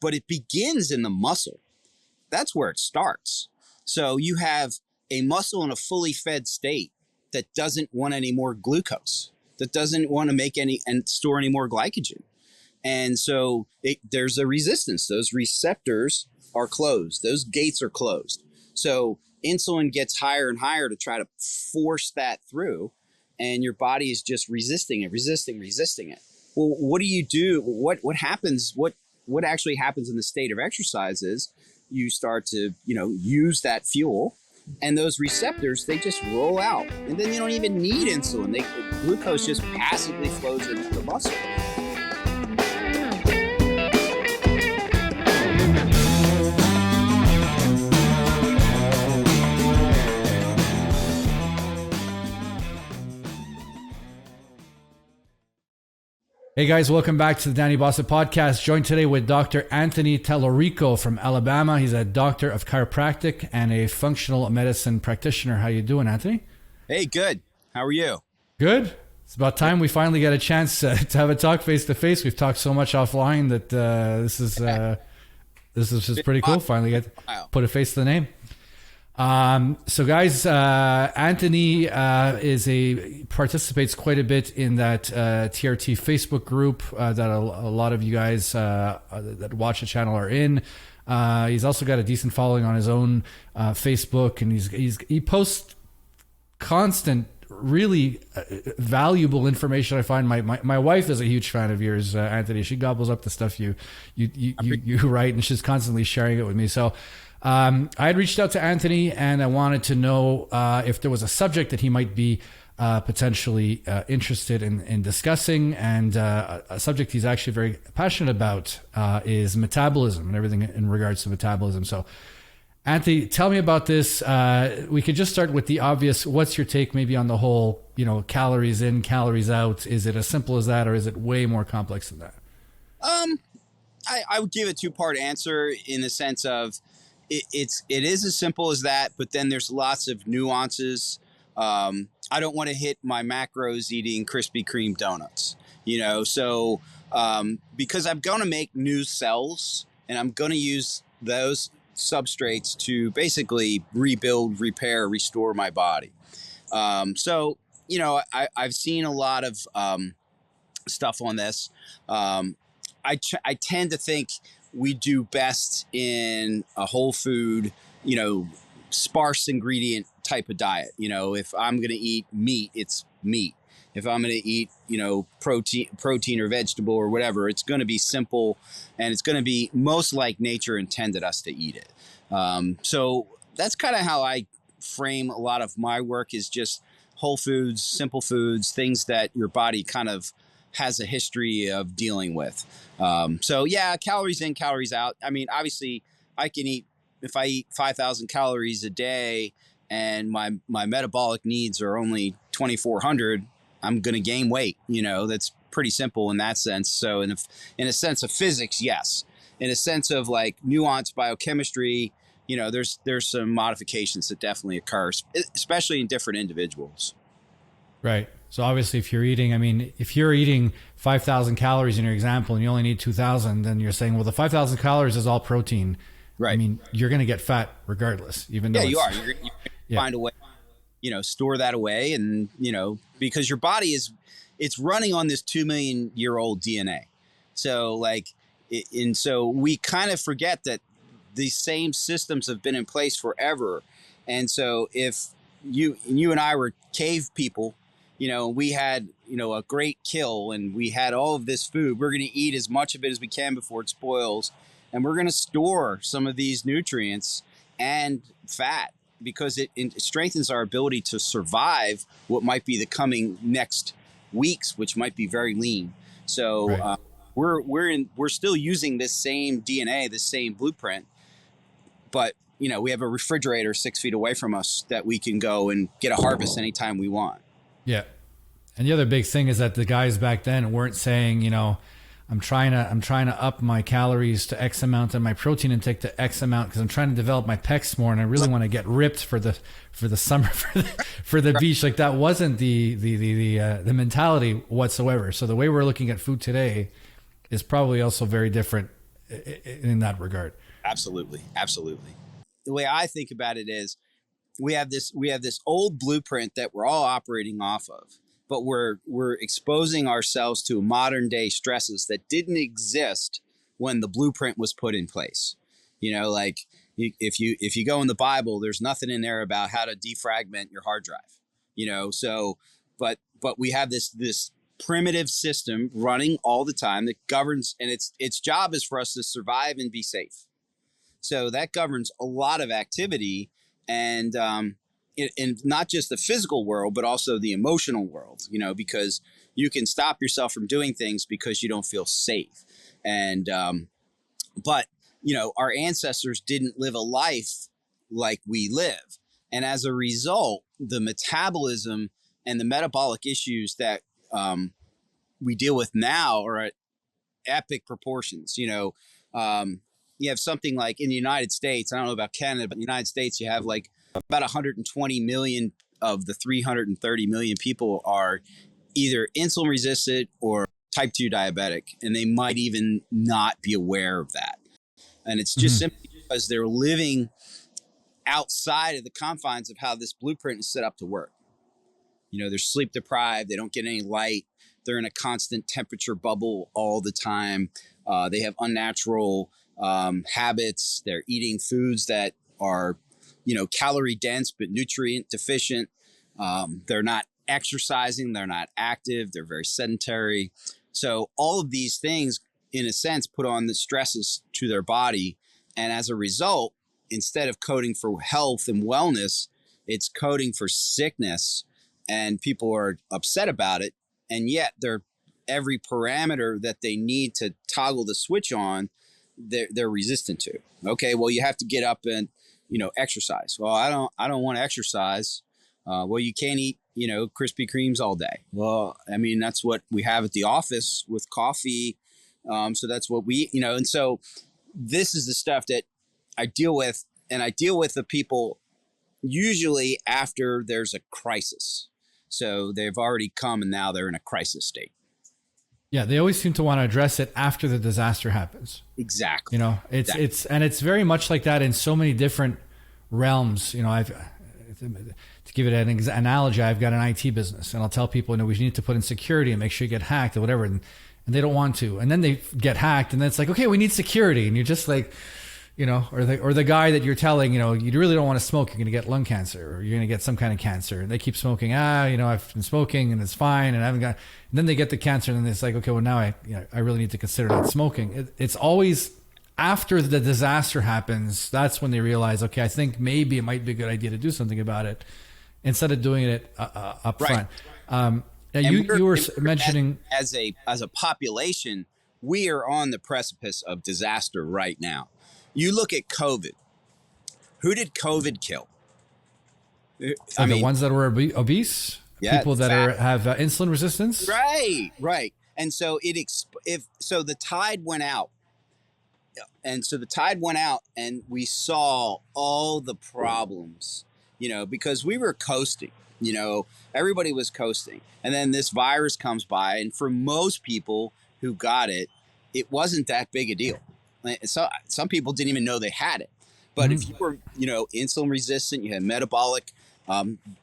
but it begins in the muscle. That's where it starts. So you have a muscle in a fully fed state that doesn't want any more glucose, that doesn't want to make any and store any more glycogen. And so there's a resistance. Those receptors are closed. Those gates are closed. So insulin gets higher and higher to try to force that through. And your body is just resisting it. Well, what do you do? What happens? What actually happens in the state of exercise is you start to, use that fuel, and those receptors, they just roll out. And then you don't even need insulin. Glucose just passively flows into the muscle. Hey guys, welcome back to the Danny Bossa podcast. Joined today with Dr. Anthony Talorico from Alabama. He's a doctor of chiropractic and a functional medicine practitioner. How you doing, Anthony? Hey, good. How are you? Good. It's about time we finally get a chance to have a talk face to face. We've talked so much offline that this is just pretty cool. Finally get put a face to the name. So guys, Anthony participates quite a bit in that TRT Facebook group that a lot of you guys that watch the channel are in. He's also got a decent following on his own Facebook, and he posts constant, really valuable information. I find my wife is a huge fan of yours, Anthony. She gobbles up the stuff you write, and she's constantly sharing it with me. So I had reached out to Anthony, and I wanted to know if there was a subject that he might be potentially interested in discussing. And a subject he's actually very passionate about is metabolism and everything in regards to metabolism. So, Anthony, tell me about this. We could just start with the obvious. What's your take maybe on the whole, calories in, calories out? Is it as simple as that, or is it way more complex than that? I would give a two-part answer in the sense of, it is as simple as that, but then there's lots of nuances. I don't want to hit my macros eating Krispy Kreme donuts, so because I'm going to make new cells, and I'm going to use those substrates to basically rebuild, repair, restore my body. So I've seen a lot of stuff on this. I tend to think we do best in a whole food, sparse ingredient type of diet. If I'm going to eat meat, it's meat. If I'm going to eat, protein or vegetable or whatever, it's going to be simple, and it's going to be most like nature intended us to eat it. So that's kind of how I frame a lot of my work, is just whole foods, simple foods, things that your body kind of has a history of dealing with. So yeah, calories in, calories out. I mean, obviously if I eat 5,000 calories a day and my metabolic needs are only 2,400, I'm going to gain weight. That's pretty simple in that sense. So in a sense of physics, yes. In a sense of like nuanced biochemistry, there's some modifications that definitely occur, especially in different individuals. Right. So obviously if you're eating 5,000 calories in your example and you only need 2,000, then you're saying, well, the 5,000 calories is all protein. Right. I mean, you're going to get fat regardless, even though you are. You're find a way, store that away, and, because your body it's running on this 2 million year old DNA. So so we kind of forget that these same systems have been in place forever. And so if you and I were cave people, we had, a great kill, and we had all of this food. We're going to eat as much of it as we can before it spoils. And we're going to store some of these nutrients and fat, because it strengthens our ability to survive what might be the coming next weeks, which might be very lean. So right. We're still using this same DNA, this same blueprint, but we have a refrigerator 6 feet away from us that we can go and get a harvest anytime we want. Yeah. And the other big thing is that the guys back then weren't saying, I'm trying to up my calories to X amount and my protein intake to X amount because I'm trying to develop my pecs more, and I really want to get ripped for the summer for the beach. Like, that wasn't the mentality whatsoever. So the way we're looking at food today is probably also very different in that regard. Absolutely. Absolutely. The way I think about it is we have this old blueprint that we're all operating off of, but we're exposing ourselves to modern day stresses that didn't exist when the blueprint was put in place. You know, like if you go in the Bible, there's nothing in there about how to defragment your hard drive. You know, so but we have this primitive system running all the time that governs, and its job is for us to survive and be safe. So that governs a lot of activity, and in not just the physical world, but also the emotional world, you know, because you can stop yourself from doing things because you don't feel safe. And but, you know, our ancestors didn't live a life like we live. And as a result, the metabolism and the metabolic issues that we deal with now are at epic proportions. You know, you have something like in the United States, I don't know about Canada, but in the United States, you have like about 120 million of the 330 million people are either insulin resistant or type 2 diabetic, and they might even not be aware of that. And it's just simply because they're living outside of the confines of how this blueprint is set up to work. You know, they're sleep deprived. They don't get any light. They're in a constant temperature bubble all the time. They have unnatural habits. They're eating foods that are, you know, calorie dense, but nutrient deficient. They're not exercising. They're not active. They're very sedentary. So all of these things, in a sense, put on the stresses to their body. And as a result, instead of coding for health and wellness, it's coding for sickness, and people are upset about it. And yet they're every parameter that they need to toggle the switch on, they're resistant to. Okay, well, you have to get up and, you know, exercise. Well, I don't want to exercise. Well, you can't eat, you know, Krispy Kremes all day. Well, I mean, that's what we have at the office with coffee. So that's what we, you know, and so this is the stuff that I deal with, and I deal with the people usually after there's a crisis. So they've already come and now they're in a crisis state. Yeah, they always seem to want to address it after the disaster happens. Exactly. You know, it's very much like that in so many different realms. You know, to give it an analogy, I've got an IT business, and I'll tell people, you know, we need to put in security and make sure you get hacked or whatever, and they don't want to, and then they get hacked, and then it's like, okay, we need security, and you're just like, you know, or the guy that you're telling, you know, you really don't want to smoke, you're going to get lung cancer, or you're going to get some kind of cancer. And they keep smoking. You know, I've been smoking and it's fine, and I haven't got. And then they get the cancer, and then it's like, okay, well, now I really need to consider not smoking. It's always after the disaster happens, that's when they realize, okay, I think maybe it might be a good idea to do something about it, instead of doing it up front. You were mentioning as a population, we are on the precipice of disaster right now. You look at COVID. Who did COVID kill? I mean, the ones that were obese, people that have insulin resistance. Right. And so the tide went out, and we saw all the problems, you know, because we were coasting. You know, everybody was coasting, and then this virus comes by, and for most people who got it, it wasn't that big a deal. So some people didn't even know they had it. But if you were, you know, insulin resistant, you had metabolic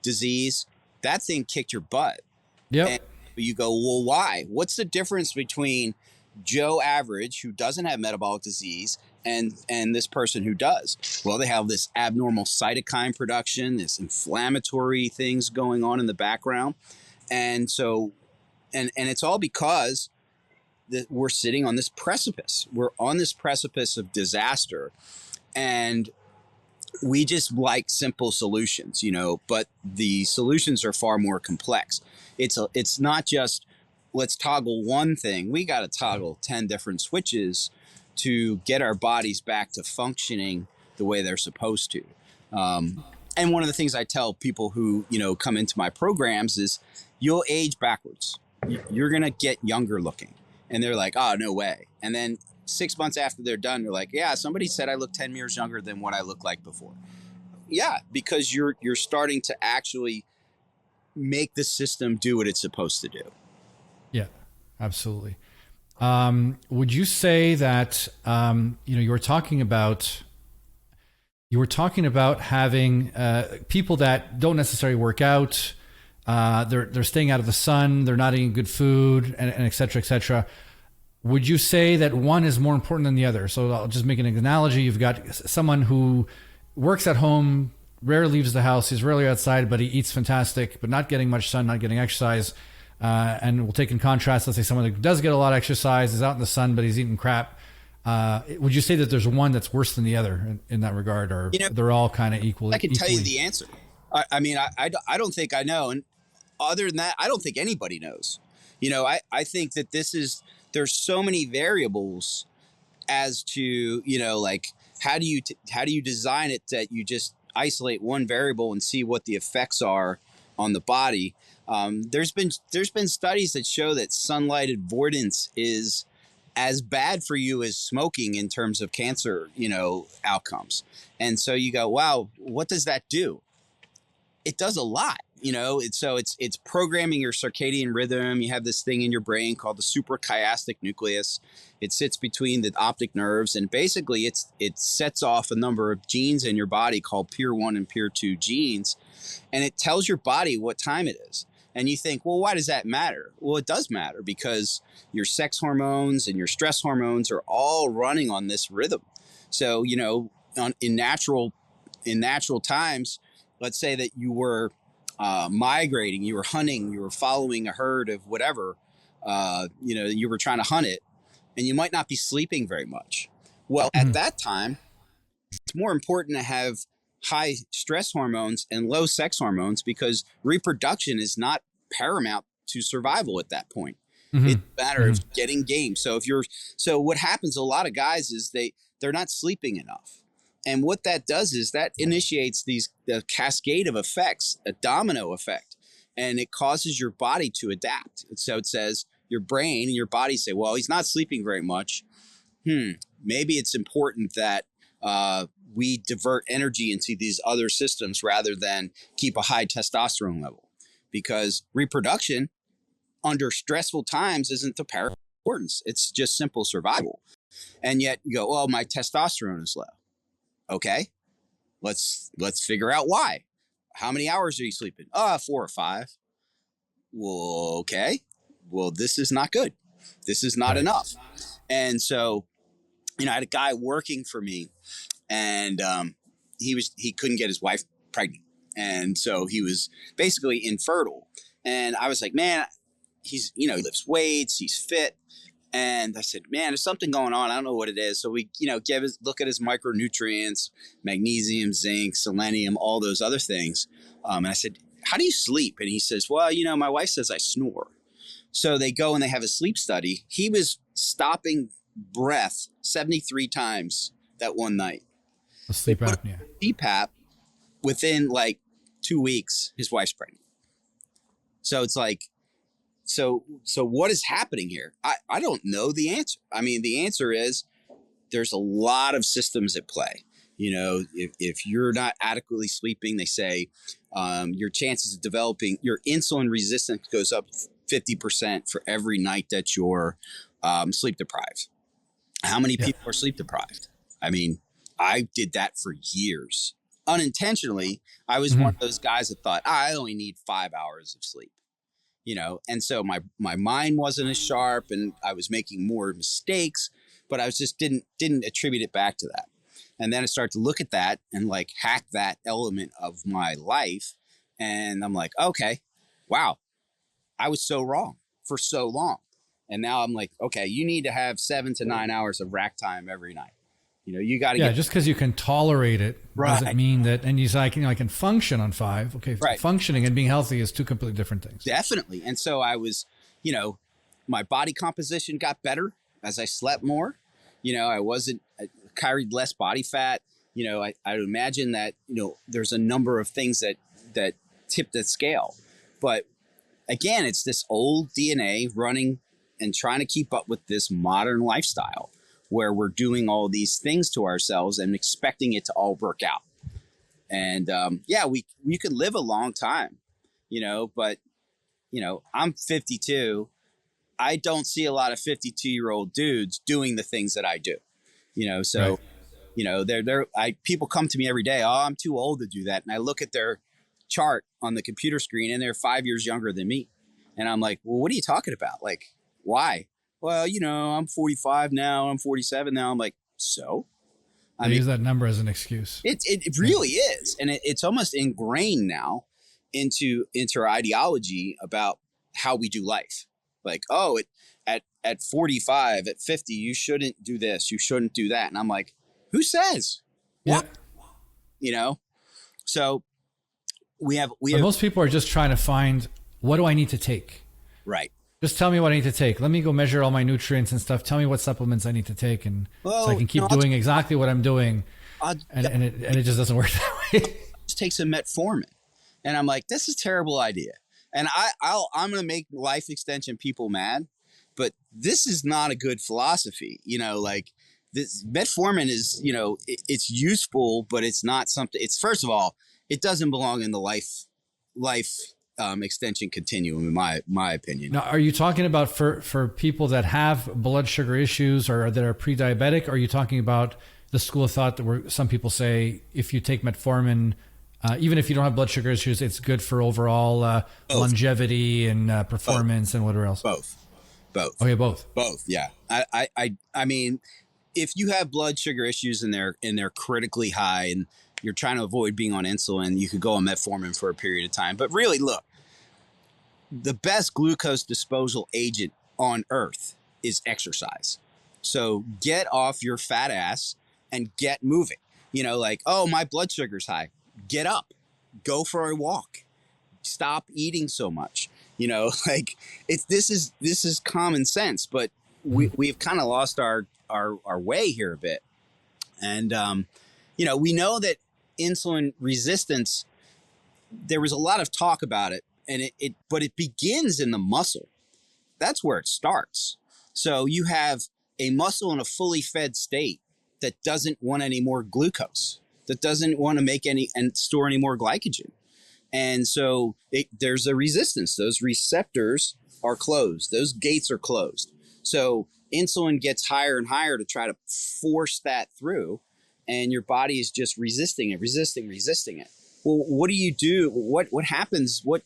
disease, that thing kicked your butt. Yeah. And you go, well, why? What's the difference between Joe Average, who doesn't have metabolic disease, and this person who does? Well, they have this abnormal cytokine production, this inflammatory things going on in the background. And so, and it's all because that we're sitting on this precipice. We're on this precipice of disaster, and we just like simple solutions, you know, but the solutions are far more complex. It's not just let's toggle one thing. We got to toggle 10 different switches to get our bodies back to functioning the way they're supposed to. And one of the things I tell people who, you know, come into my programs is you'll age backwards. You're going to get younger looking. And they're like, oh, no way. And then 6 months after they're done, they're like, yeah, somebody said I look 10 years younger than what I looked like before. Yeah, because you're starting to actually make the system do what it's supposed to do. Yeah, absolutely. Would you say that, you were talking about having people that don't necessarily work out, they're staying out of the sun, they're not eating good food, and et cetera, et cetera. Would you say that one is more important than the other? So I'll just make an analogy. You've got someone who works at home, rarely leaves the house, he's rarely outside, but he eats fantastic, but not getting much sun, not getting exercise. And we'll take in contrast, let's say someone that does get a lot of exercise, is out in the sun, but he's eating crap. Would you say that there's one that's worse than the other in that regard, or they're all kind of equal? I can tell you the answer. I mean, I don't think I know. And other than that, I don't think anybody knows. I think that there's so many variables as to, like, how do you design it that you just isolate one variable and see what the effects are on the body. There's been studies that show that sunlight avoidance is as bad for you as smoking in terms of cancer, outcomes. And so you go, wow, what does that do? It does a lot. It's programming your circadian rhythm. You have this thing in your brain called the suprachiastic nucleus. It sits between the optic nerves, and basically it sets off a number of genes in your body called Peer 1 and Peer 2 genes, and it tells your body what time it is. And you think, well, why does that matter? Well, it does matter because your sex hormones and your stress hormones are all running on this rhythm. So, in natural times, let's say that you were migrating, you were hunting, you were following a herd of whatever, you were trying to hunt it, and you might not be sleeping very much. Well, at that time, it's more important to have high stress hormones and low sex hormones because reproduction is not paramount to survival at that point. It's a matter of getting game. So what happens a lot of guys is they're not sleeping enough. And what that does is that initiates the cascade of effects, a domino effect, and it causes your body to adapt. And so it says your brain and your body say, well, he's not sleeping very much. Maybe it's important that we divert energy into these other systems rather than keep a high testosterone level, because reproduction under stressful times isn't the paramount importance. It's just simple survival. And yet you go, oh, my testosterone is low. Okay, let's figure out why. How many hours are you sleeping? 4 or 5. Well, okay. Well, this is not good. This is not enough. And so, I had a guy working for me, and he couldn't get his wife pregnant. And so he was basically infertile. And I was like, man, he lifts weights, he's fit. And I said, man, there's something going on. I don't know what it is. So we, look at his micronutrients, magnesium, zinc, selenium, all those other things. And I said, how do you sleep? And he says, well, my wife says I snore. So they go and they have a sleep study. He was stopping breath 73 times that one night. A sleep apnea. CPAP, within like 2 weeks, his wife's pregnant. So it's like, So what is happening here? I don't know the answer. I mean, the answer is there's a lot of systems at play. If you're not adequately sleeping, they say your chances of developing your insulin resistance goes up 50% for every night that you're sleep deprived. How many people are sleep deprived? I mean, I did that for years. Unintentionally, I was one of those guys that thought, I only need 5 hours of sleep. And so my mind wasn't as sharp, and I was making more mistakes, but I was just didn't attribute it back to that. And then I started to look at that and like hack that element of my life. And I'm like, okay, wow, I was so wrong for so long. And now I'm like, okay, you need to have 7 to 9 hours of rack time every night. You got to get. Just because you can tolerate it doesn't mean that. And he's like, I can function on 5. Okay, functioning and being healthy is two completely different things. Definitely. And so I was, my body composition got better as I slept more. I carried less body fat. I would imagine that there's a number of things that tip the scale. But again, it's this old DNA running and trying to keep up with this modern lifestyle, where we're doing all these things to ourselves and expecting it to all work out. And we could live a long time, but I'm 52. I don't see a lot of 52-year-old dudes doing the things that I do, so, Right. People come to me every day. Oh, I'm too old to do that. And I look at their chart on the computer screen and they're 5 years younger than me. And I'm like, well, what are you talking about? Like, why? Well, I'm 45 now. I'm 47 now. I'm like, so? I use that number as an excuse. It really is. And it's almost ingrained now into our ideology about how we do life. Like, oh, at 45, at 50, you shouldn't do this. You shouldn't do that. And I'm like, who says? Yeah. What? So we have most people are just trying to find, what do I need to take? Right. Just tell me what I need to take. Let me go measure all my nutrients and stuff. Tell me what supplements I need to take, and so I can keep doing exactly what I'm doing. And it just doesn't work that way. Just take some metformin, and I'm like, this is a terrible idea. And I'm going to make life extension people mad, but this is not a good philosophy. Like this metformin is, it's useful, but it's not something. It's, first of all, it doesn't belong in the life extension continuum, in my opinion. Now, are you talking about for people that have blood sugar issues or that are pre-diabetic? Or are you talking about the school of thought that where some people say if you take metformin, even if you don't have blood sugar issues, it's good for overall longevity and performance and whatever else? Both. Okay, both. Yeah. I mean, if you have blood sugar issues and they're critically high and you're trying to avoid being on insulin, you could go on metformin for a period of time. But really, look, the best glucose disposal agent on earth is exercise. So get off your fat ass and get moving. Like, oh, my blood sugar's high. Get up, go for a walk, stop eating so much. Like this is common sense, but we've kind of lost our way here a bit. And, we know that insulin resistance, there was a lot of talk about it, and but it begins in the muscle. That's where it starts. So you have a muscle in a fully fed state that doesn't want any more glucose, that doesn't want to make any and store any more glycogen. And so there's a resistance. Those receptors are closed. Those gates are closed. So insulin gets higher and higher to try to force that through. And your body is just resisting it. Well, what do you do? What happens? What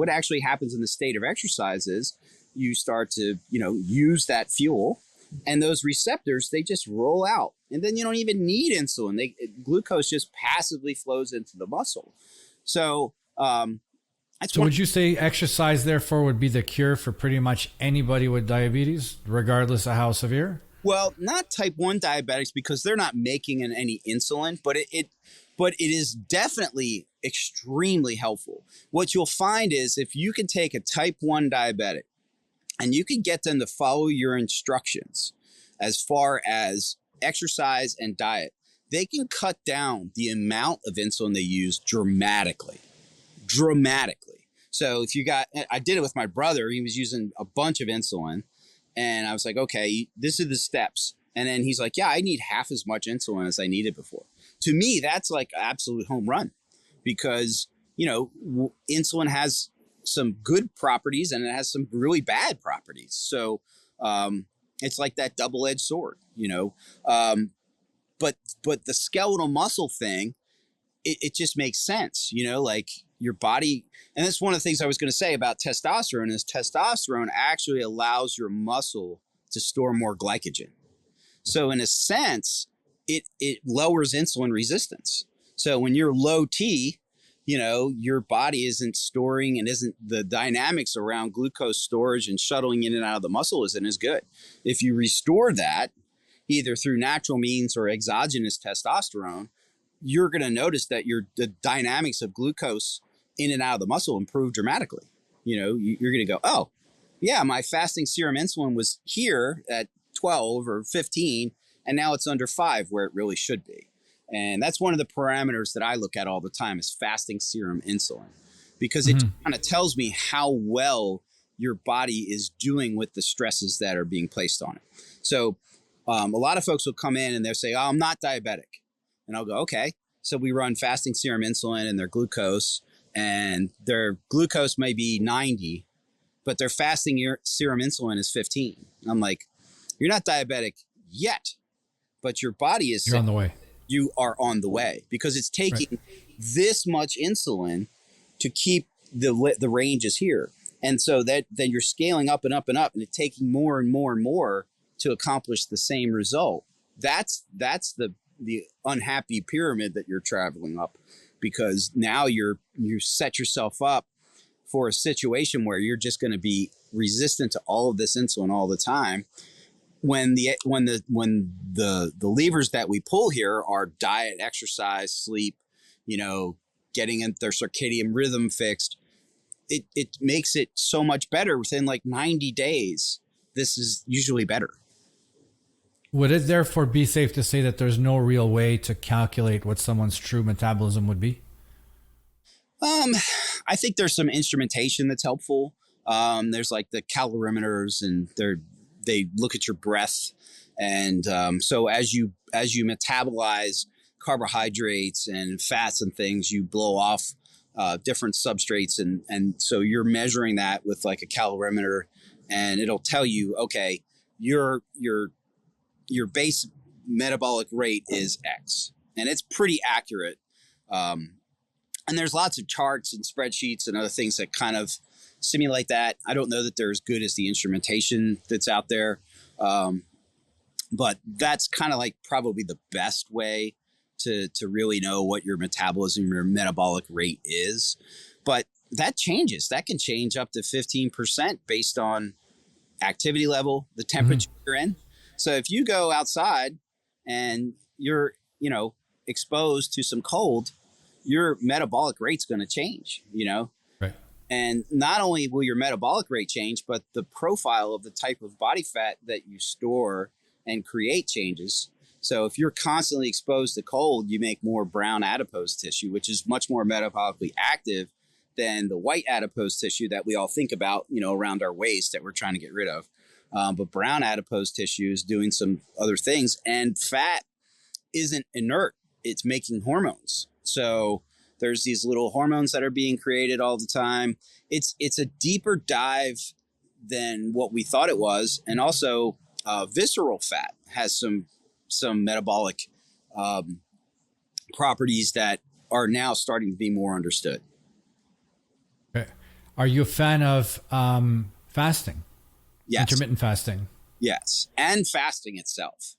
actually happens in the state of exercise is you start to, use that fuel, and those receptors, they just roll out. And then you don't even need insulin. Glucose just passively flows into the muscle. So, would you say exercise, therefore, would be the cure for pretty much anybody with diabetes, regardless of how severe? Well, not type 1 diabetics, because they're not making any insulin, but it is definitely extremely helpful. What you'll find is if you can take a type 1 diabetic and you can get them to follow your instructions as far as exercise and diet, they can cut down the amount of insulin they use dramatically. So I did it with my brother. He was using a bunch of insulin, and I was like, okay, this are the steps. And then he's like, yeah, I need half as much insulin as I needed before. To me, that's like an absolute home run, because, insulin has some good properties and it has some really bad properties. So it's like that double-edged sword, but the skeletal muscle thing, it just makes sense, like your body. And that's one of the things I was going to say about testosterone is testosterone actually allows your muscle to store more glycogen. So in a sense, it lowers insulin resistance. So when you're low T, your body isn't storing and the dynamics around glucose storage and shuttling in and out of the muscle isn't as good. If you restore that, either through natural means or exogenous testosterone, you're going to notice that the dynamics of glucose in and out of the muscle improve dramatically. You're going to go, oh, yeah, my fasting serum insulin was here at 12 or 15, and now it's under 5 where it really should be. And that's one of the parameters that I look at all the time is fasting serum insulin, because it kind of tells me how well your body is doing with the stresses that are being placed on it. So a lot of folks will come in and they'll say, oh, I'm not diabetic. And I'll go, okay. So we run fasting serum insulin and their glucose may be 90. but their fasting serum insulin is 15. I'm like, you're not diabetic yet, but your body is You're on the way. You are on the way, because it's taking this much insulin to keep the ranges here. And so that then you're scaling up and up and up, and it's taking more and more and more to accomplish the same result. That's the unhappy pyramid that you're traveling up, because now you set yourself up for a situation where you're just going to be resistant to all of this insulin all the time. When the levers that we pull here are diet, exercise, sleep, getting in their circadian rhythm fixed, it makes it so much better. Within like 90 days, this is usually better. Would it therefore be safe to say that there's no real way to calculate what someone's true metabolism would be? I think there's some instrumentation that's helpful. There's like the calorimeters, and they look at your breath. And so as you metabolize carbohydrates and fats and things, you blow off different substrates. And so you're measuring that with like a calorimeter, and it'll tell you, okay, your base metabolic rate is X. And it's pretty accurate. And there's lots of charts and spreadsheets and other things that kind of simulate that. I don't know that they're as good as the instrumentation that's out there. But that's kind of like probably the best way to really know what your metabolism, your metabolic rate is. But that changes. That can change up to 15% based on activity level, the temperature you're in. So if you go outside and you're, exposed to some cold, your metabolic rate's going to change, Right. And not only will your metabolic rate change, but the profile of the type of body fat that you store and create changes. So if you're constantly exposed to cold, you make more brown adipose tissue, which is much more metabolically active than the white adipose tissue that we all think about, around our waist that we're trying to get rid of. But brown adipose tissue is doing some other things, and fat isn't inert. It's making hormones. So there's these little hormones that are being created all the time. It's a deeper dive than what we thought it was. And also visceral fat has some metabolic properties that are now starting to be more understood. Okay. Are you a fan of fasting? Yes. Intermittent fasting? Yes. And fasting itself.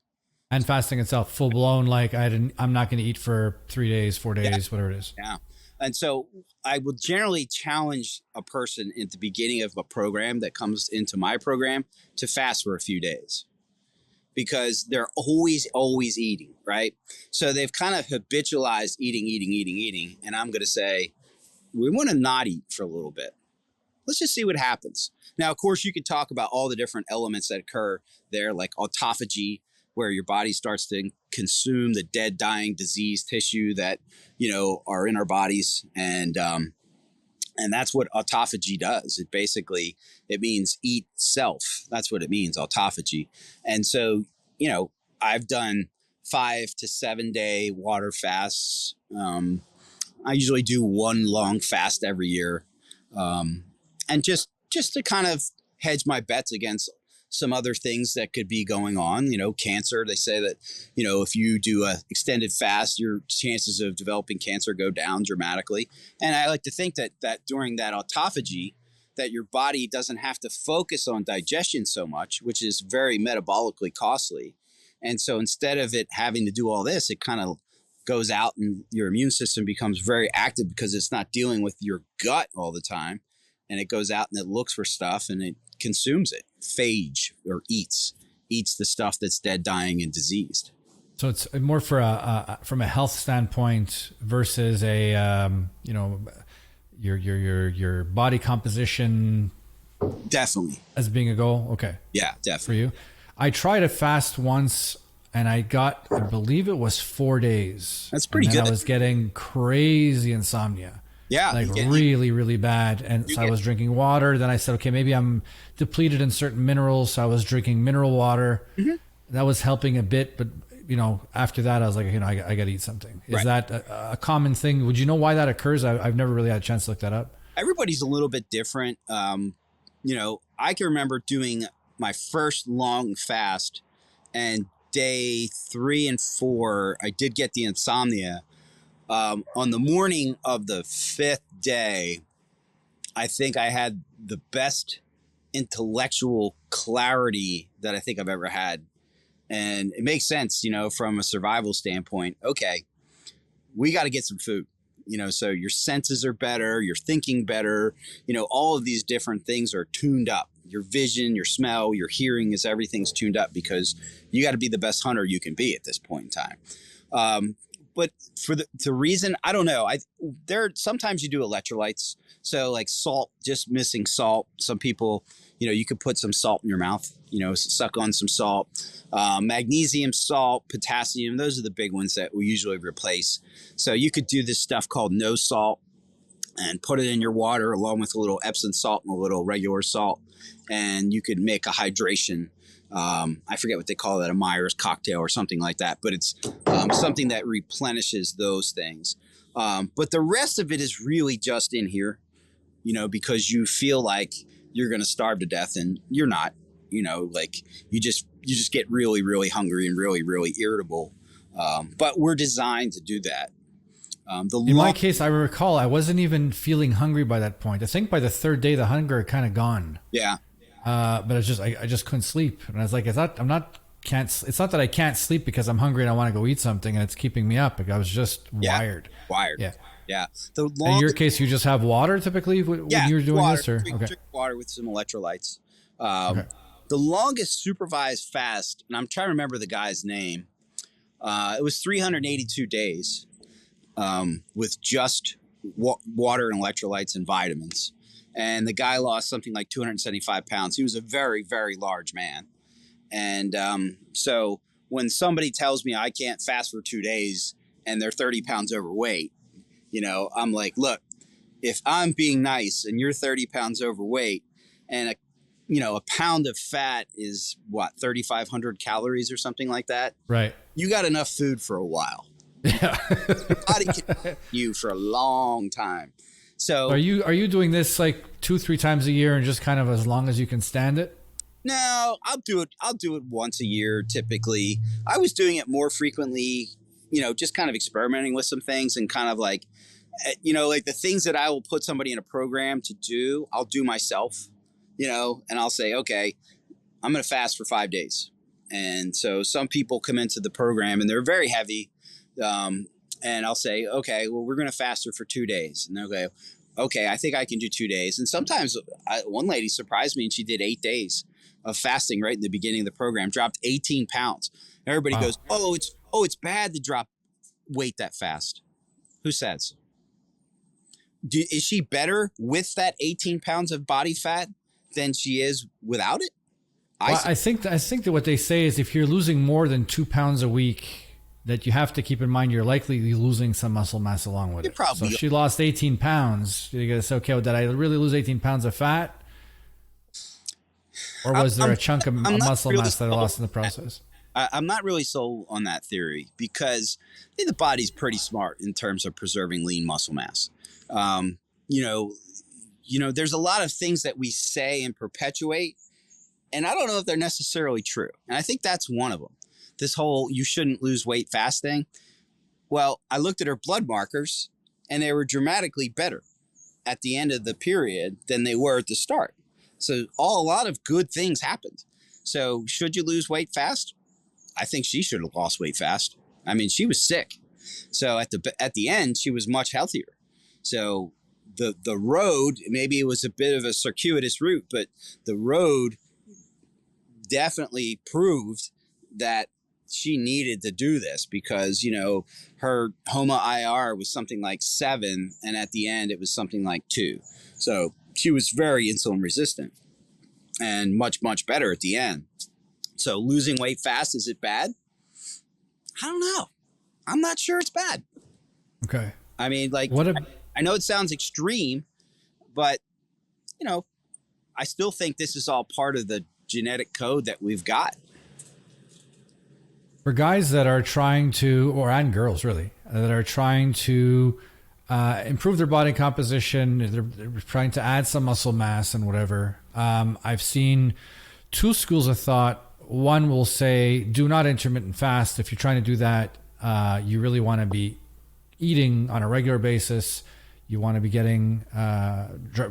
And fasting itself, full blown, like I'm not going to eat for 3 days, 4 days, whatever it is. Yeah. And so I will generally challenge a person at the beginning of a program that comes into my program to fast for a few days, because they're always eating, right? So they've kind of habitualized eating. And I'm going to say, we want to not eat for a little bit. Let's just see what happens. Now, of course, you could talk about all the different elements that occur there, like autophagy, where your body starts to consume the dead, dying, diseased tissue that, are in our bodies. And that's what autophagy does. It means eat self. That's what it means, autophagy. And so, I've done 5 to 7 day water fasts. I usually do one long fast every year. And just to kind of hedge my bets against some other things that could be going on, cancer. They say that, if you do a extended fast, your chances of developing cancer go down dramatically. And I like to think that during that autophagy, that your body doesn't have to focus on digestion so much, which is very metabolically costly. And so instead of it having to do all this, it kind of goes out and your immune system becomes very active because it's not dealing with your gut all the time. And it goes out and it looks for stuff and it consumes it, phage, or eats the stuff that's dead, dying, and diseased. So it's more from a health standpoint versus your body composition. Definitely. As being a goal. Okay. Yeah, definitely. For you. I tried a fast once and I believe it was 4 days. That's pretty good. I was getting crazy insomnia. Yeah. Like really, really bad. And so I was drinking water. Then I said, okay, maybe I'm depleted in certain minerals. So I was drinking mineral water. Mm-hmm. That was helping a bit. But, after that, I was like, I got to eat something. Is that a common thing? Would you know why that occurs? I've never really had a chance to look that up. Everybody's a little bit different. I can remember doing my first long fast, and day 3 and 4, I did get the insomnia. On the morning of the 5th day, I think I had the best intellectual clarity that I think I've ever had. And it makes sense, from a survival standpoint. Okay, we got to get some food, so your senses are better, you're thinking better, all of these different things are tuned up. Your vision, your smell, your hearing everything's tuned up because you got to be the best hunter you can be at this point in time. But for the reason, I don't know. Sometimes you do electrolytes. So like salt, just missing salt. Some people, you could put some salt in your mouth, suck on some salt. Magnesium, salt, potassium, those are the big ones that we usually replace. So you could do this stuff called no salt and put it in your water along with a little Epsom salt and a little regular salt. And you could make a hydration. I forget what they call that, a Myers cocktail or something like that, but it's something that replenishes those things. But the rest of it is really just in here, because you feel like you're going to starve to death and you're not, like you just get really, really hungry and really, really irritable. But we're designed to do that. In my case, I recall I wasn't even feeling hungry by that point. I think by the 3rd day, the hunger had kind of gone. Yeah. But I just couldn't sleep. And I was like, it's not that I can't sleep because I'm hungry and I want to go eat something and it's keeping me up. Like I was just wired. Yeah. Yeah. In your case, you just have water typically when you're doing water, this, or drink water with some electrolytes. The longest supervised fast, and I'm trying to remember the guy's name. It was 382 days with just water and electrolytes and vitamins. And the guy lost something like 275 pounds. He was a very, very large man. And so when somebody tells me I can't fast for 2 days and they're 30 pounds overweight, I'm like, look, if I'm being nice and you're 30 pounds overweight and a pound of fat is 3,500 calories or something like that. Right. You got enough food for a while. Yeah. Your body can eat you for a long time. So are you doing this like 2-3 times a year and just kind of as long as you can stand it? No, I'll do it once a year typically. I was doing it more frequently, just kind of experimenting with some things and kind of like, like the things that I will put somebody in a program to do, I'll do myself, and I'll say, okay, I'm going to fast for 5 days. And so some people come into the program and they're very heavy. And I'll say, okay, well, we're going to fast her for 2 days. And they'll go, okay, I think I can do 2 days. And sometimes one lady surprised me and she did 8 days of fasting right in the beginning of the program, dropped 18 pounds. Everybody goes, it's bad to drop weight that fast. Who says? Is she better with that 18 pounds of body fat than she is without it? I think that what they say is if you're losing more than 2 pounds a week, that you have to keep in mind you're likely losing some muscle mass along with it. So if she lost 18 pounds, you're going to say, okay, well, did I really lose 18 pounds of fat? Or was there a chunk of muscle mass that I lost in the process? I'm not really sold on that theory because I think the body's pretty smart in terms of preserving lean muscle mass. There's a lot of things that we say and perpetuate, and I don't know if they're necessarily true. And I think that's one of them. This whole you shouldn't lose weight fast thing. Well, I looked at her blood markers and they were dramatically better at the end of the period than they were at the start. So a lot of good things happened. So should you lose weight fast? I think she should have lost weight fast. I mean, she was sick. So at the end, she was much healthier. So the road, maybe it was a bit of a circuitous route, but the road definitely proved that she needed to do this because, her HOMA IR was something like 7, and at the end it was something like 2. So she was very insulin resistant and much, much better at the end. So losing weight fast, is it bad? I don't know. I'm not sure it's bad. Okay. I mean, like, I know it sounds extreme, but, I still think this is all part of the genetic code that we've got. For guys that are trying to, and girls really, that are trying to improve their body composition. They're trying to add some muscle mass and whatever. I've seen two schools of thought. One will say, do not intermittent fast. If you're trying to do that, you really want to be eating on a regular basis. You want to be getting,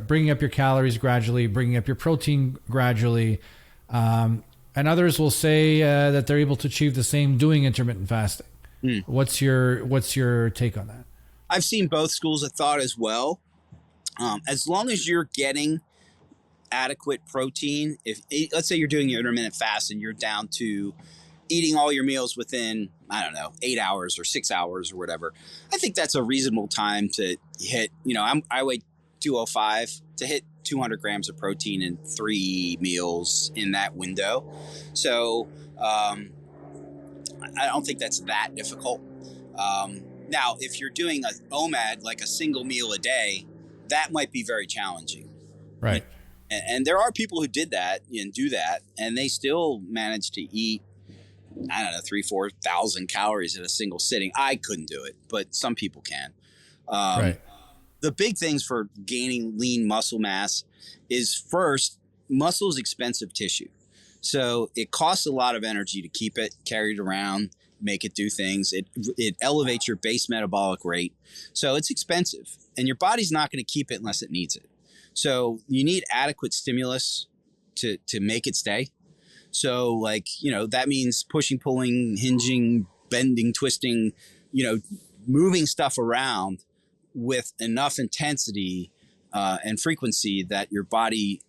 bringing up your calories gradually, bringing up your protein gradually. And others will say that they're able to achieve the same doing intermittent fasting. What's your take on that? I've seen both schools of thought as well. As long as you're getting adequate protein, if let's say you're doing your intermittent fast and you're down to eating all your meals within, I don't know, 8 hours or 6 hours or whatever, I think that's a reasonable time to hit, I weigh 205, to hit 200 grams of protein in 3 meals in that window. So I don't think that's that difficult. Now, if you're doing a OMAD, like a single meal a day, that might be very challenging. Right. And there are people who did that and do that, and they still manage to eat, I don't know, 3,000-4,000 calories in a single sitting. I couldn't do it, but some people can. Right. The big things for gaining lean muscle mass is, first, muscle is expensive tissue. So it costs a lot of energy to keep it carried around, make it do things. It elevates your base metabolic rate. So it's expensive, and your body's not going to keep it unless it needs it. So you need adequate stimulus to make it stay. So that means pushing, pulling, hinging, bending, twisting, moving stuff around with enough intensity and frequency that your body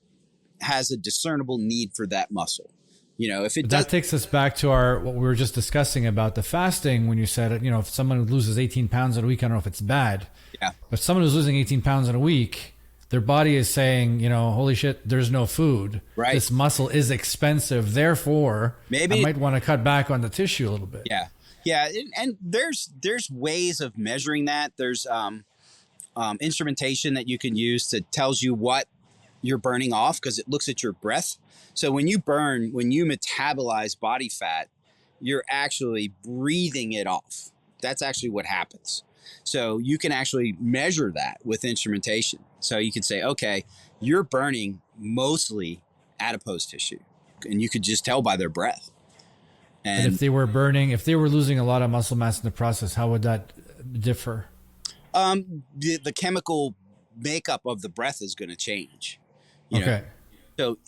has a discernible need for that muscle. If it does, that takes us back to what we were just discussing about the fasting. When you said, if someone loses 18 pounds in a week, I don't know if it's bad. Yeah. But someone who's losing 18 pounds in a week, their body is saying, holy shit, there's no food. Right. This muscle is expensive. Therefore, maybe I might want to cut back on the tissue a little bit. Yeah. Yeah. And there's ways of measuring that. There's instrumentation that you can use that tells you what you're burning off, because it looks at your breath. So when you metabolize body fat, you're actually breathing it off. That's actually what happens. So you can actually measure that with instrumentation. So you can say, okay, you're burning mostly adipose tissue, and you could just tell by their breath. And if they were losing a lot of muscle mass in the process, how would that differ? The chemical makeup of the breath is going to change. Okay. So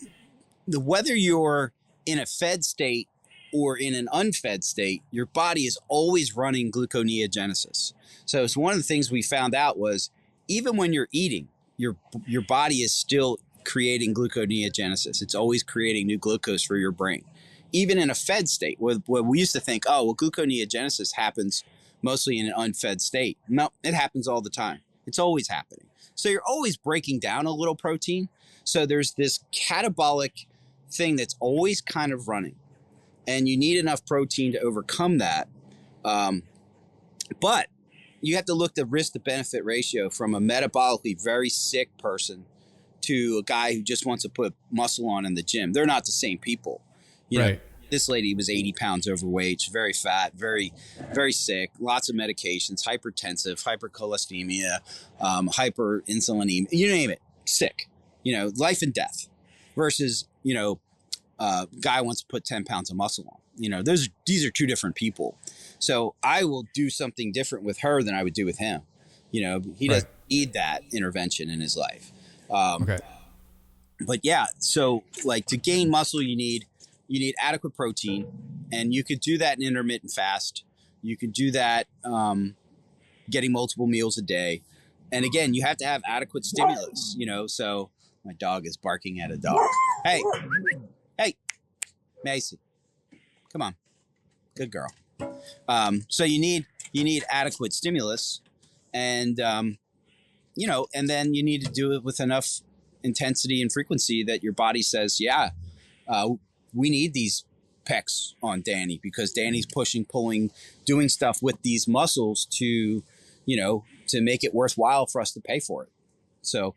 whether you're in a fed state or in an unfed state, your body is always running gluconeogenesis. So it's one of the things we found out was, even when you're eating, your body is still creating gluconeogenesis. It's always creating new glucose for your brain. Even in a fed state, where we used to think, gluconeogenesis happens mostly in an unfed state. No, it happens all the time. It's always happening. So you're always breaking down a little protein. So there's this catabolic thing that's always kind of running, and you need enough protein to overcome that. But you have to look at the risk to benefit ratio from a metabolically very sick person to a guy who just wants to put muscle on in the gym. They're not the same people. Right. This lady was 80 pounds overweight, very fat, very, very sick, lots of medications, hypertensive, hypercholesteremia, hyperinsulinemia, you name it, sick, life and death, versus, guy wants to put 10 pounds of muscle on. These are two different people. So I will do something different with her than I would do with him. He doesn't need that intervention in his life. Okay. But yeah, so to gain muscle, you need adequate protein, and you could do that in intermittent fast. You could do that getting multiple meals a day. And again, you have to have adequate stimulus, so my dog is barking at a dog. Hey, Macy, come on. Good girl. So you need adequate stimulus, and, and then you need to do it with enough intensity and frequency that your body says, we need these pecs on Danny, because Danny's pushing, pulling, doing stuff with these muscles to make it worthwhile for us to pay for it. So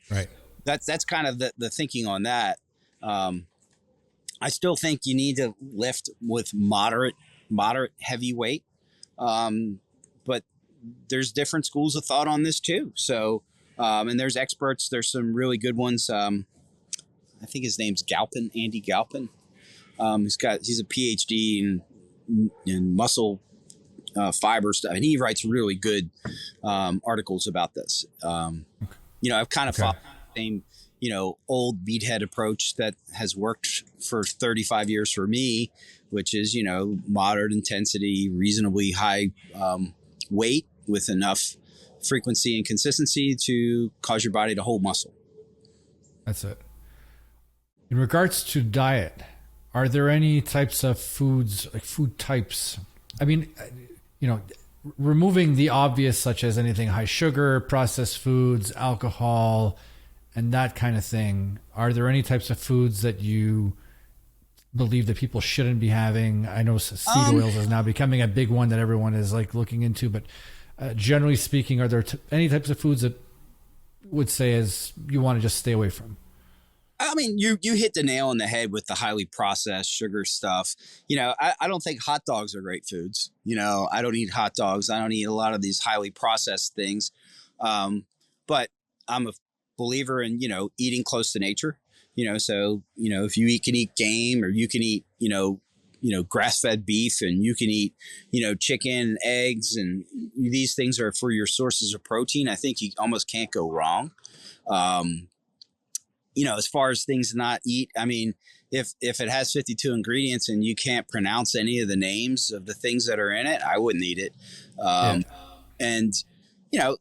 that's kind of the thinking on that. I still think you need to lift with moderate heavy weight. But there's different schools of thought on this too. So, and there's experts. There's some really good ones. I think his name's Galpin, Andy Galpin. He's a PhD in muscle fiber stuff, and he writes really good articles about this. I've kind of followed the same, old meathead approach that has worked for 35 years for me, which is, moderate intensity, reasonably high weight with enough frequency and consistency to cause your body to hold muscle. That's it. In regards to diet, are there any types of foods, like food types? I mean, removing the obvious, such as anything high sugar, processed foods, alcohol, and that kind of thing. Are there any types of foods that you believe that people shouldn't be having? I know seed oils is now becoming a big one that everyone is like looking into, but generally speaking, are there any types of foods that would say is you want to just stay away from? I mean, you hit the nail on the head with the highly processed sugar stuff. I don't think hot dogs are great foods. I don't eat hot dogs. I don't eat a lot of these highly processed things. But I'm a believer in, eating close to nature. So, if you can eat game, or you can eat, grass-fed beef, and you can eat, chicken and eggs, and these things are for your sources of protein. I think you almost can't go wrong. As far as things to not eat, I mean, if it has 52 ingredients and you can't pronounce any of the names of the things that are in it, I wouldn't eat it. And,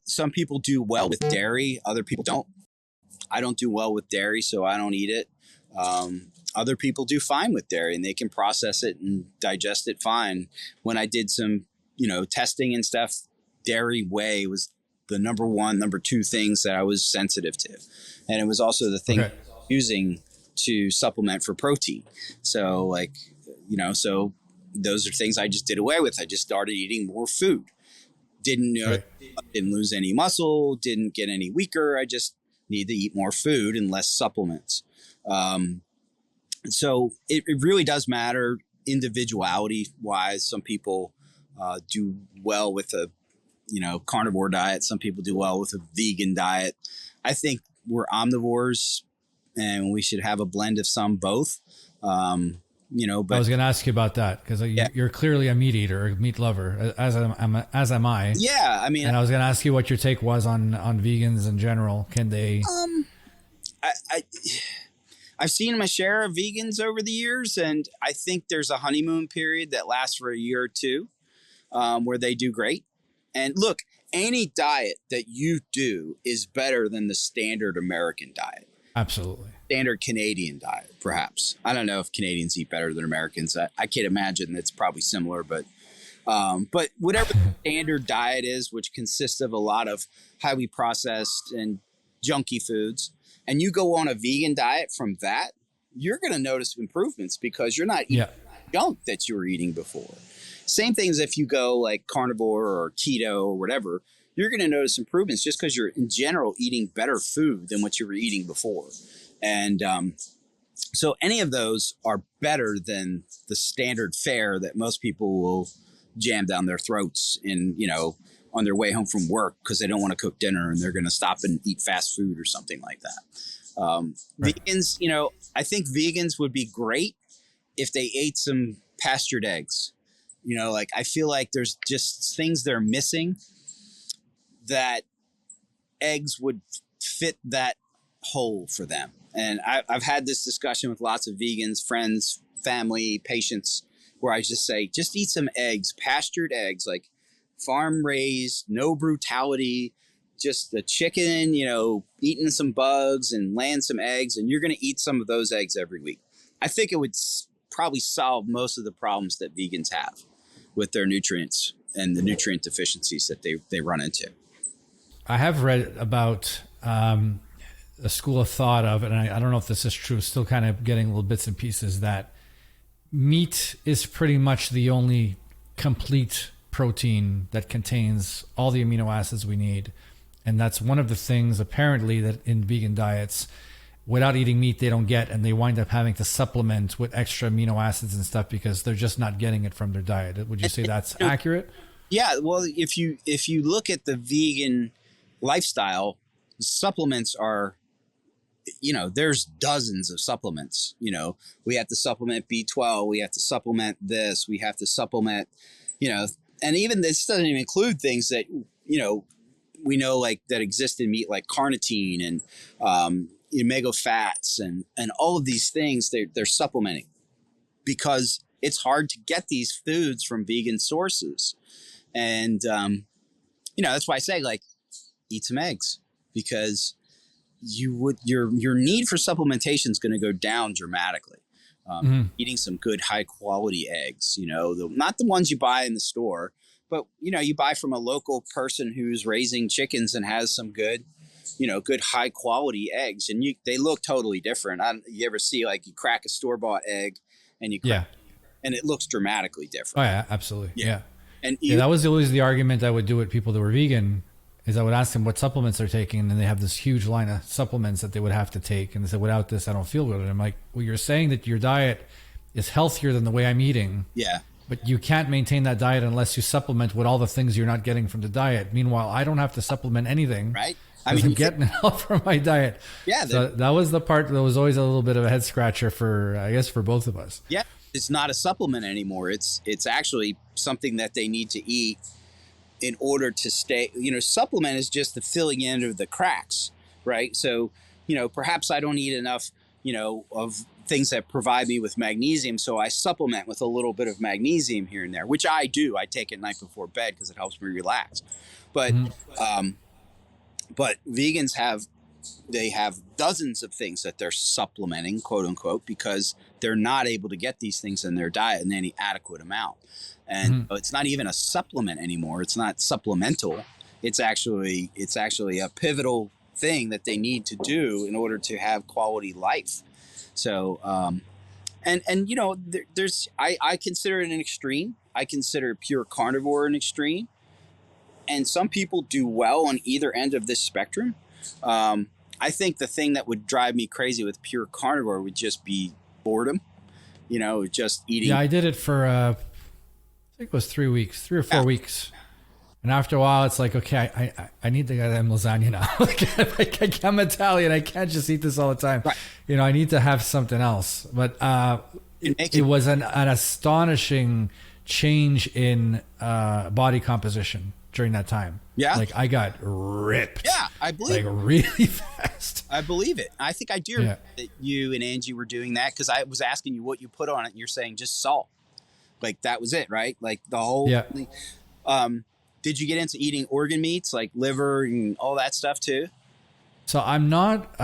some people do well with dairy. Other people don't. I don't do well with dairy, so I don't eat it. Other people do fine with dairy, and they can process it and digest it fine. When I did some, testing and stuff, dairy whey was the number 2 things that I was sensitive to. And it was also the thing I was using to supplement for protein. So so those are things I just did away with. I just started eating more food. Didn't lose any muscle, didn't get any weaker. I just need to eat more food and less supplements. So it really does matter individuality wise. Some people do well with a carnivore diet. Some people do well with a vegan diet. I think we're omnivores and we should have a blend of both. But I was going to ask you about that because you're clearly a meat eater, a meat lover, as am I. Yeah. I mean, and I was going to ask you what your take was on vegans in general. Can they, I've seen my share of vegans over the years, and I think there's a honeymoon period that lasts for a year or two, where they do great. And look, any diet that you do is better than the standard American diet. Absolutely. Standard Canadian diet, perhaps. I don't know if Canadians eat better than Americans. I can't imagine. It's probably similar, but whatever the standard diet is, which consists of a lot of highly processed and junky foods, and you go on a vegan diet from that, you're going to notice improvements because you're not eating junk that you were eating before. Same thing as if you go like carnivore or keto or whatever, you're going to notice improvements just because you're in general eating better food than what you were eating before. And so any of those are better than the standard fare that most people will jam down their throats in, on their way home from work because they don't want to cook dinner and they're going to stop and eat fast food or something like that. Vegans, I think vegans would be great if they ate some pastured eggs. I feel like there's just things they're missing that eggs would fit that hole for them. And I've had this discussion with lots of vegans, friends, family, patients, where I just say, just eat some eggs, pastured eggs, like farm raised, no brutality, just the chicken, eating some bugs and laying some eggs. And you're going to eat some of those eggs every week. I think it would probably solve most of the problems that vegans have with their nutrients and the nutrient deficiencies that they run into. I have read about a school of thought of, and I don't know if this is true, still kind of getting little bits and pieces, that meat is pretty much the only complete protein that contains all the amino acids we need. And that's one of the things apparently that in vegan diets, without eating meat, they don't get, and they wind up having to supplement with extra amino acids and stuff because they're just not getting it from their diet. Would you say that's accurate? Yeah, well, if you look at the vegan lifestyle, supplements are, there's dozens of supplements. We have to supplement B12, we have to supplement this, we have to supplement, and even this doesn't even include things that we know like that exist in meat, like carnitine and omega fats and all of these things. They're supplementing because it's hard to get these foods from vegan sources. And, that's why I say, like, eat some eggs, because your need for supplementation is going to go down dramatically. Eating some good, high quality eggs, not the ones you buy in the store, but, you buy from a local person who's raising chickens and has some good, good high quality eggs. And they look totally different. You ever see, like, you crack a store-bought egg and and it looks dramatically different. Oh yeah, absolutely. Yeah. And that was always the argument I would do with people that were vegan, is I would ask them what supplements they're taking, and then they have this huge line of supplements that they would have to take, and they said, without this, I don't feel good. And I'm like, well, you're saying that your diet is healthier than the way I'm eating. Yeah. But you can't maintain that diet unless you supplement with all the things you're not getting from the diet. Meanwhile, I don't have to supplement anything. Right. I'm getting it all from my diet. Yeah. So that was the part that was always a little bit of a head scratcher for both of us. Yeah. It's not a supplement anymore. It's actually something that they need to eat in order to stay. Supplement is just the filling in of the cracks, right? So, perhaps I don't eat enough, of things that provide me with magnesium, so I supplement with a little bit of magnesium here and there, which I do. I take it night before bed because it helps me relax. But but vegans have dozens of things that they're supplementing, quote unquote, because they're not able to get these things in their diet in any adequate amount. And it's not even a supplement anymore. It's not supplemental. It's actually a pivotal thing that they need to do in order to have quality life. So, there's I consider it an extreme. I consider pure carnivore an extreme. And some people do well on either end of this spectrum. I think the thing that would drive me crazy with pure carnivore would just be boredom, just eating. Yeah, I did it for, I think it was 3 weeks, 3 or 4 weeks. And after a while, it's like, okay, I need to get them lasagna now. I'm Italian. I can't just eat this all the time. Right. I need to have something else. But it was an astonishing change in body composition during that time. Yeah. Like, I got ripped. Yeah, I believe it. Really fast. I believe it. I think I do that you and Angie were doing that, because I was asking you what you put on it, and you're saying just salt. Like, that was it, right? Like, the whole thing. Did you get into eating organ meats, like liver and all that stuff too? So I'm not,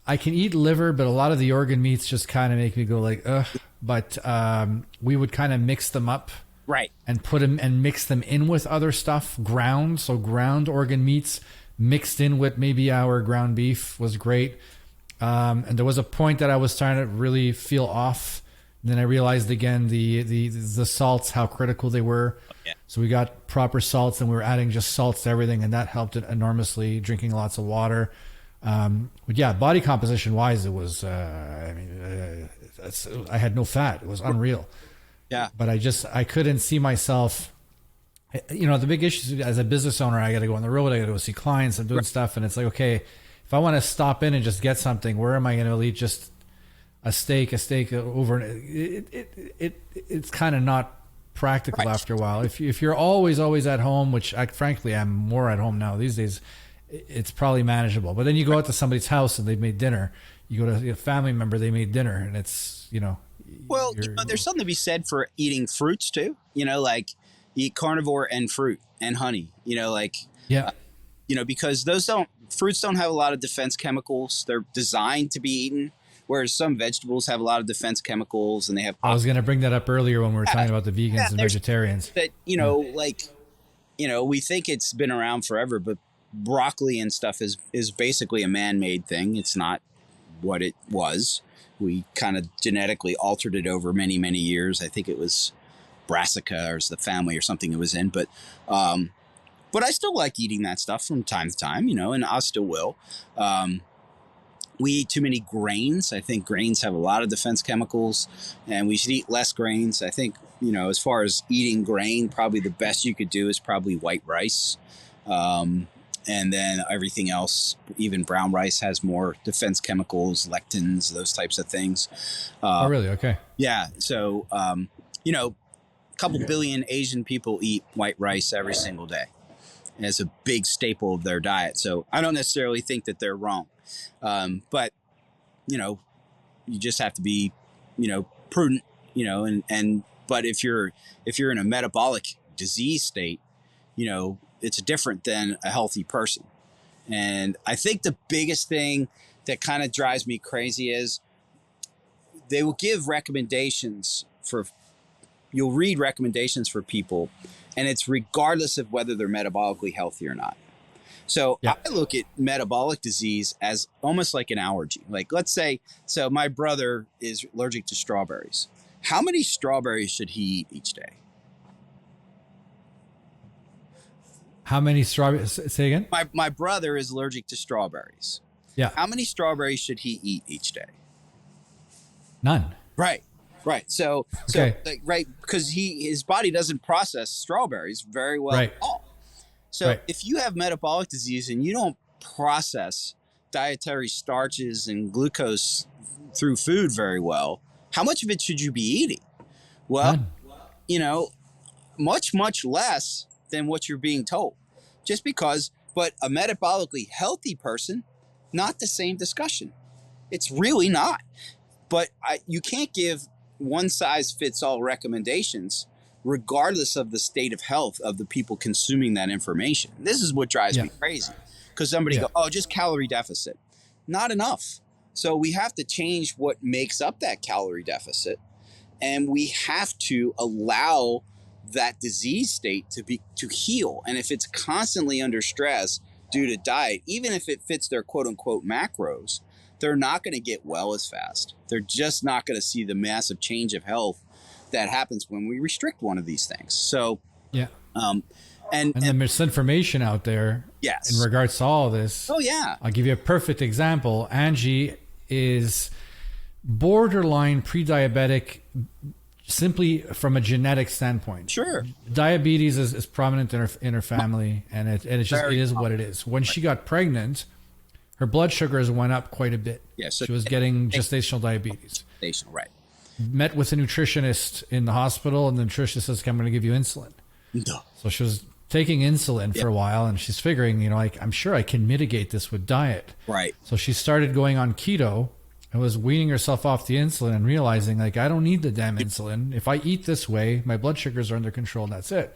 I can eat liver, but a lot of the organ meats just kind of make me go like, ugh. But we would kind of mix them up. Right. And put them and mix them in with other stuff, ground. So ground organ meats mixed in with maybe our ground beef was great. And there was a point that I was trying to really feel off. Then I realized again the salts, how critical they were. Yeah. So we got proper salts, and we were adding just salts to everything, and that helped it enormously. Drinking lots of water. But yeah, body composition wise, it was. I had no fat. It was unreal. Yeah. But I couldn't see myself. The big issue is, as a business owner, I got to go on the road. I got to go see clients. I'm doing stuff, and it's like, okay, if I want to stop in and just get something, where am I going to eat just a steak over? It's kind of not practical after a while. If you're always at home, which frankly I'm more at home now these days, it's probably manageable. But then you go out to somebody's house and they've made dinner. You go to a family member, they made dinner, and it's well, there's something to be said for eating fruits too. Like eat carnivore and fruit and honey. Because fruits don't have a lot of defense chemicals. They're designed to be eaten. Whereas some vegetables have a lot of defense chemicals, and they have. I was going to bring that up earlier when we were talking about the vegans and vegetarians. That we think it's been around forever, but broccoli and stuff is basically a man-made thing. It's not what it was. We kind of genetically altered it over many, many years. I think it was brassica or the family or something it was in, but I still like eating that stuff from time to time, and I still will. We eat too many grains. I think grains have a lot of defense chemicals, and we should eat less grains. I think as far as eating grain, probably the best you could do is probably white rice. And then everything else, even brown rice, has more defense chemicals, lectins, those types of things. Oh, really? Okay. Yeah. So, a couple billion Asian people eat white rice every single day as a big staple of their diet. So I don't necessarily think that they're wrong. But, you just have to be, prudent, but if you're in a metabolic disease state, it's different than a healthy person. And I think the biggest thing that kind of drives me crazy is they will give recommendations you'll read recommendations for people, and it's regardless of whether they're metabolically healthy or not. So yeah. I look at metabolic disease as almost like an allergy. Like, let's say, so my brother is allergic to strawberries. How many strawberries should he eat each day? How many strawberries? Say again? My brother is allergic to strawberries. Yeah. How many strawberries should he eat each day? None. Right. So, okay. Because his body doesn't process strawberries very well at all. So if you have metabolic disease and you don't process dietary starches and glucose through food very well, how much of it should you be eating? Well, None. Much, much less than what you're being told. But a metabolically healthy person, not the same discussion. It's really not. But you can't give one size fits all recommendations regardless of the state of health of the people consuming that information. This is what drives me crazy, because somebody go, oh, just calorie deficit. Not enough. So we have to change what makes up that calorie deficit, and we have to allow that disease state to heal. And if it's constantly under stress due to diet, even if it fits their quote unquote macros, they're not going to get well as fast. They're just not going to see the massive change of health that happens when we restrict one of these things. So, and the misinformation out there in regards to all of this. Oh, yeah. I'll give you a perfect example. Angie is borderline pre-diabetic simply from a genetic standpoint. Sure. Diabetes is prominent in her family, and it is what it is. When she got pregnant, her blood sugars went up quite a bit. Yeah, so she was getting gestational diabetes. Right. Met with a nutritionist in the hospital, and the nutritionist says, okay, I'm going to give you insulin. No. So she was taking insulin for a while, and she's figuring, I'm sure I can mitigate this with diet. Right. So she started going on keto and was weaning herself off the insulin and realizing, I don't need the damn insulin. If I eat this way, my blood sugars are under control, and that's it.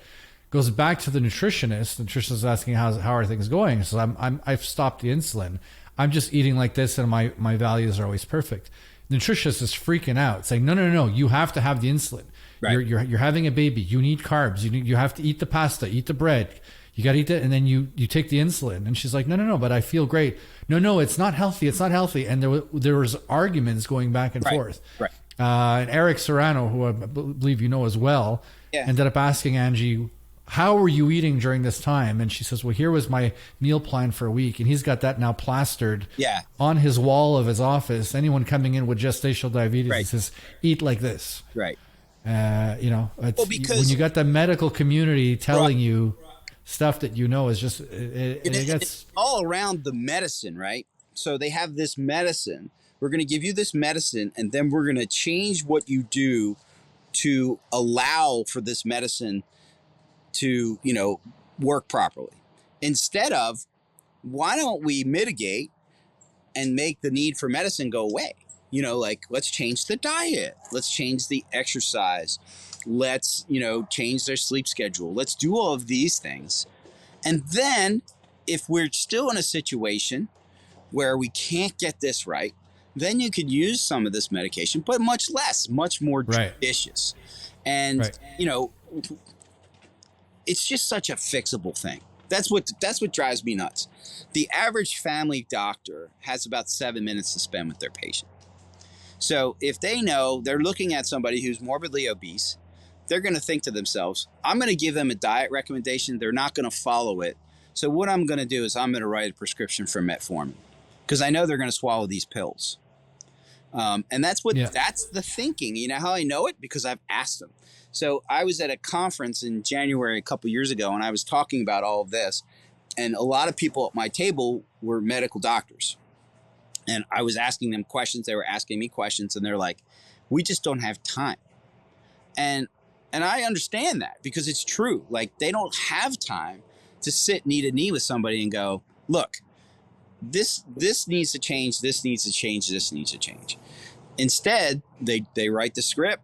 Goes back to the nutritionist. The nutritionist is asking, how are things going? So I've stopped the insulin. I'm just eating like this, and my values are always perfect. The nutritionist is freaking out, saying, no, you have to have the insulin. Right. You're having a baby. You need carbs. You have to eat the pasta, eat the bread. You got to eat it, and then you take the insulin. And she's like, no, but I feel great. No, it's not healthy. It's not healthy. And there was arguments going back and forth. Right. And Eric Serrano, who I believe you know as well, ended up asking Angie, how were you eating during this time? And she says, well, here was my meal plan for a week. And he's got that now plastered on his wall of his office. Anyone coming in with gestational diabetes, he says, eat like this. Right. Because when you got the medical community telling you stuff that is just, it's all around the medicine, right? So they have this medicine. We're going to give you this medicine, and then we're going to change what you do to allow for this medicine to, work properly. Instead of, why don't we mitigate and make the need for medicine go away? Let's change the diet. Let's change the exercise. Let's, change their sleep schedule. Let's do all of these things. And then if we're still in a situation where we can't get this right, then you could use some of this medication, but much less, much more judicious. And, it's just such a fixable thing. That's what drives me nuts. The average family doctor has about 7 minutes to spend with their patient. So if they know they're looking at somebody who's morbidly obese, they're going to think to themselves, I'm going to give them a diet recommendation. They're not going to follow it. So what I'm going to do is I'm going to write a prescription for metformin, because I know they're going to swallow these pills. And that's the thinking. You know how I know it? Because I've asked them. So I was at a conference in January a couple years ago, and I was talking about all of this. And a lot of people at my table were medical doctors. And I was asking them questions. They were asking me questions, and they're like, we just don't have time. And I understand that, because it's true. Like, they don't have time to sit knee to knee with somebody and go, look, this needs to change, this needs to change, this needs to change. Instead, they write the script.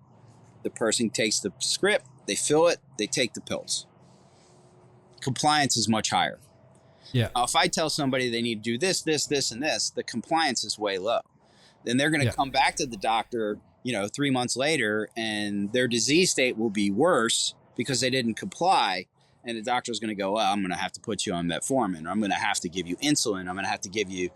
The person takes the script, they fill it, they take the pills. Compliance is much higher. Yeah. If I tell somebody they need to do this, this, this, and this, the compliance is way low. Then they're going to come back to the doctor, 3 months later, and their disease state will be worse because they didn't comply. And the doctor's going to go, well, I'm going to have to put you on metformin, or I'm going to have to give you insulin, I'm going to have to give you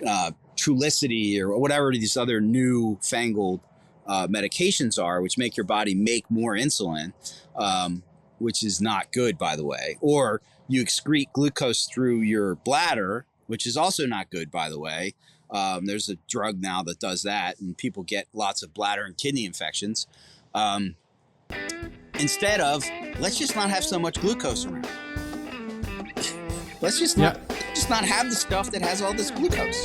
Trulicity, or whatever these other new fangled medications are, which make your body make more insulin, which is not good, by the way. Or you excrete glucose through your bladder, which is also not good, by the way. There's a drug now that does that, and people get lots of bladder and kidney infections. Instead of, let's just not have so much glucose around. Let's just not have the stuff that has all this glucose.